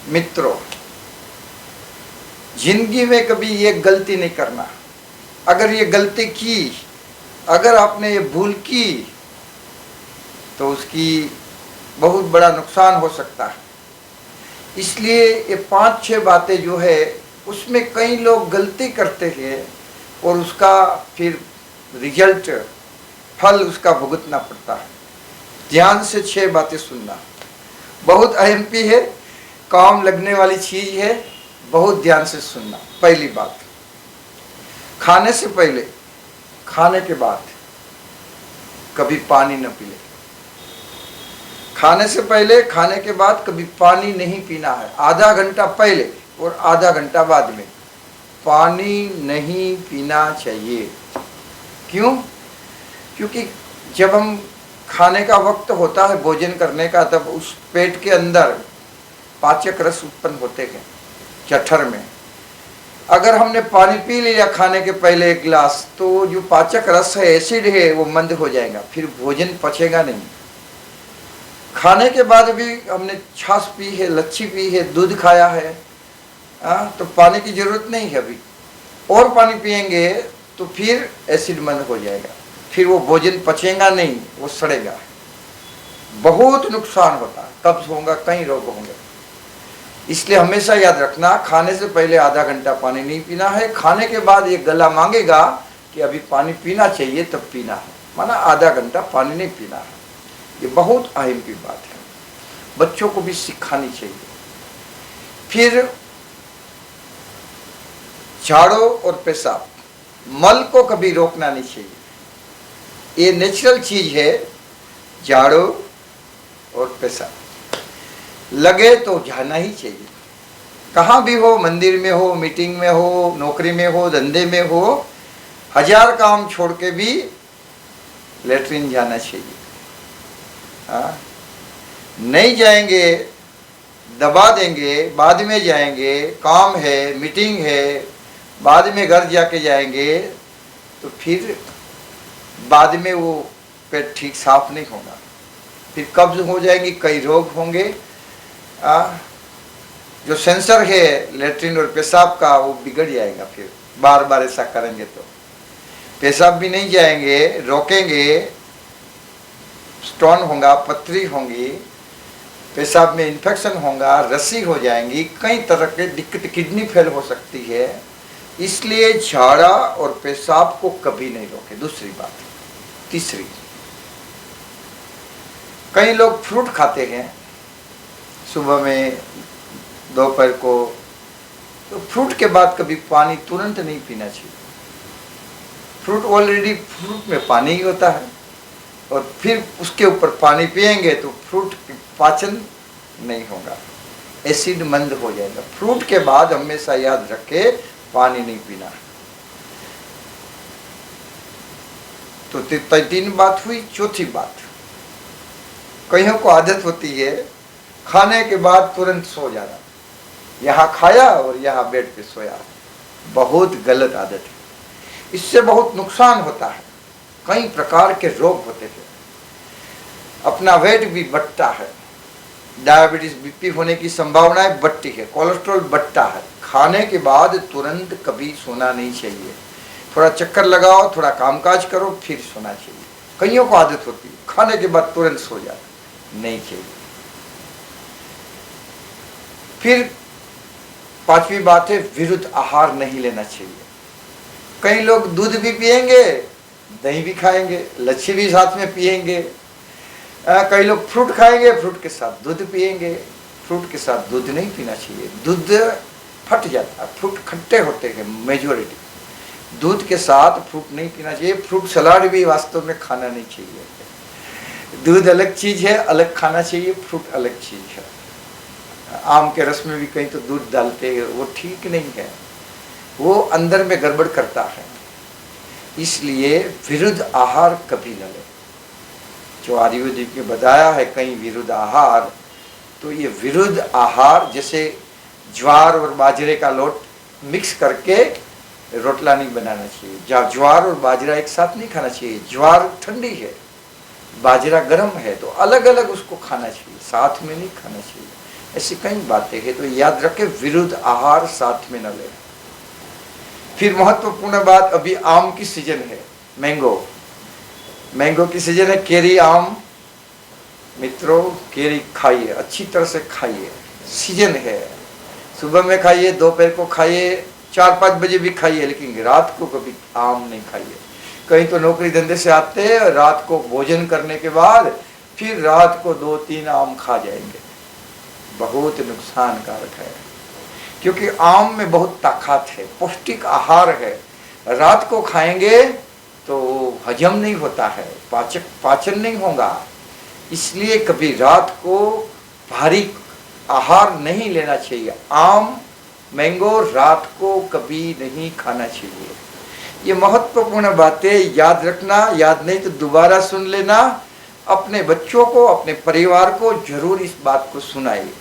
मित्रों, जिंदगी में कभी ये गलती नहीं करना। अगर ये गलती की, अगर आपने ये भूल की, तो उसकी बहुत बड़ा नुकसान हो सकता है। इसलिए ये 5-6 बातें जो है, उसमें कई लोग गलती करते हैं और उसका फिर रिजल्ट, फल उसका भुगतना पड़ता है। ध्यान से 6 बातें सुनना, बहुत अहम भी है, काम लगने वाली चीज है, बहुत ध्यान से सुनना। पहली बात, खाने से पहले, खाने के बाद कभी पानी न पी ले। खाने से पहले, खाने के बाद कभी पानी नहीं पीना है। आधा घंटा पहले और आधा घंटा बाद में पानी नहीं पीना चाहिए। क्यों? क्योंकि जब हम खाने का वक्त होता है भोजन करने का, तब उस पेट के अंदर पाचक रस उत्पन्न होते हैं जठर में। अगर हमने पानी पी लिया खाने के पहले 1 गिलास, तो जो पाचक रस है, एसिड है, वो मंद हो जाएगा, फिर भोजन पचेगा नहीं। खाने के बाद भी हमने छाछ पी है, लच्छी पी है, दूध खाया है, तो पानी की जरूरत नहीं है अभी। और पानी पिएंगे तो फिर एसिड मंद हो जाएगा, फिर वो भोजन पचेगा नहीं, वो सड़ेगा, बहुत नुकसान होता है, कब्ज होगा, कई रोग होंगे। इसलिए हमेशा याद रखना, खाने से पहले आधा घंटा पानी नहीं पीना है। खाने के बाद ये गला मांगेगा कि अभी पानी पीना चाहिए, तब पीना है, माना आधा घंटा पानी नहीं पीना है। ये बहुत अहम की बात है, बच्चों को भी सिखानी चाहिए। फिर झाड़ू और पेशाब, मल को कभी रोकना नहीं चाहिए। ये नेचुरल चीज है, झाड़ू और पेशाब लगे तो जाना ही चाहिए। कहाँ भी हो, मंदिर में हो, मीटिंग में हो, नौकरी में हो, धंधे में हो, 1000 काम छोड़ के भी लेटरिन जाना चाहिए। नहीं जाएंगे, दबा देंगे, बाद में जाएंगे, काम है, मीटिंग है, बाद में घर जाके जाएंगे, तो फिर बाद में वो पेट ठीक साफ नहीं होगा, फिर कब्ज हो जाएगी, कई रोग होंगे। जो सेंसर है लेटरिन और पेशाब का, वो बिगड़ जाएगा। फिर बार बार ऐसा करेंगे तो पेशाब भी नहीं जाएंगे, रोकेंगे, स्टोन होगा, पथरी होंगी, पेशाब में इन्फेक्शन होगा, रस्सी हो जाएंगी, कई तरह के दिक्कत, किडनी फेल हो सकती है। इसलिए झाड़ा और पेशाब को कभी नहीं रोके। दूसरी बात, तीसरी, कई लोग फ्रूट खाते हैं सुबह में, दोपहर को, तो फ्रूट के बाद कभी पानी तुरंत नहीं पीना चाहिए। फ्रूट ऑलरेडी, फ्रूट में पानी ही होता है, और फिर उसके ऊपर पानी पिएंगे तो फ्रूट पाचन नहीं होगा, एसिड मंद हो जाएगा। फ्रूट के बाद हमेशा याद रखे, पानी नहीं पीना। तो 3 बात हुई। चौथी बात, कईयों को आदत होती है खाने के बाद तुरंत सो जाना, यहाँ खाया और यहाँ बेड पे सोया। बहुत गलत आदत है, इससे बहुत नुकसान होता है, कई प्रकार के रोग होते हैं, अपना वेट भी बढ़ता है, डायबिटीज, बीपी होने की संभावनाएं बढ़ती है, कोलेस्ट्रॉल बढ़ता है। खाने के बाद तुरंत कभी सोना नहीं चाहिए, थोड़ा चक्कर लगाओ, थोड़ा कामकाज करो, फिर सोना चाहिए। कईयों को आदत होती है खाने के बाद तुरंत सो जाना, नहीं चाहिए। फिर 5वीं बात है, विरुद्ध आहार नहीं लेना चाहिए। कई लोग दूध भी पिएंगे, दही भी खाएंगे, लच्छी भी साथ में पिएंगे। कई लोग फ्रूट खाएंगे, फ्रूट के साथ दूध पिएंगे। फ्रूट के साथ दूध नहीं पीना चाहिए, दूध फट जाता है, फ्रूट खट्टे होते हैं मेजोरिटी। दूध के साथ फ्रूट नहीं पीना चाहिए। फ्रूट सलाद भी वास्तव में खाना नहीं चाहिए। दूध अलग चीज है, अलग खाना चाहिए, फ्रूट अलग चीज है। आम के रस में भी कहीं तो दूध डालते हैं, वो ठीक नहीं है, वो अंदर में गड़बड़ करता है। इसलिए विरुद्ध आहार कभी न ले। जो आयुर्वेदिक में बताया है कहीं विरुद्ध आहार, तो ये विरुद्ध आहार, जैसे ज्वार और बाजरे का लोट मिक्स करके रोटला नहीं बनाना चाहिए। ज्वार और बाजरा एक साथ नहीं खाना चाहिए। ज्वार ठंडी है, बाजरा गर्म है, तो अलग अलग उसको खाना चाहिए, साथ में नहीं खाना चाहिए। ऐसी कई बातें हैं, तो याद रखें विरुद्ध आहार साथ में न लें। फिर महत्वपूर्ण बात, अभी आम की सीजन है, मैंगो की सीजन है, केरी आम। मित्रों, केरी खाइए, अच्छी तरह से खाइए, सीजन है। सुबह में खाइए, दोपहर को खाइए, 4-5 बजे भी खाइए, लेकिन रात को कभी आम नहीं खाइए। कहीं तो नौकरी धंधे से आते हैं, रात को भोजन करने के बाद फिर रात को 2-3 आम खा जाएंगे, बहुत नुकसानकारक है। क्योंकि आम में बहुत ताकत है, पौष्टिक आहार है। रात को खाएंगे तो हजम नहीं होता है, पाचन नहीं होगा। इसलिए कभी रात को भारी आहार नहीं लेना चाहिए। आम, मैंगो रात को कभी नहीं खाना चाहिए। ये महत्वपूर्ण बातें याद रखना, याद नहीं तो दोबारा सुन लेना। अपने बच्चों को, अपने परिवार को जरूर इस बात को सुनाइए।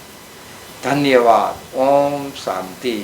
धन्यवाद। ओम शांति।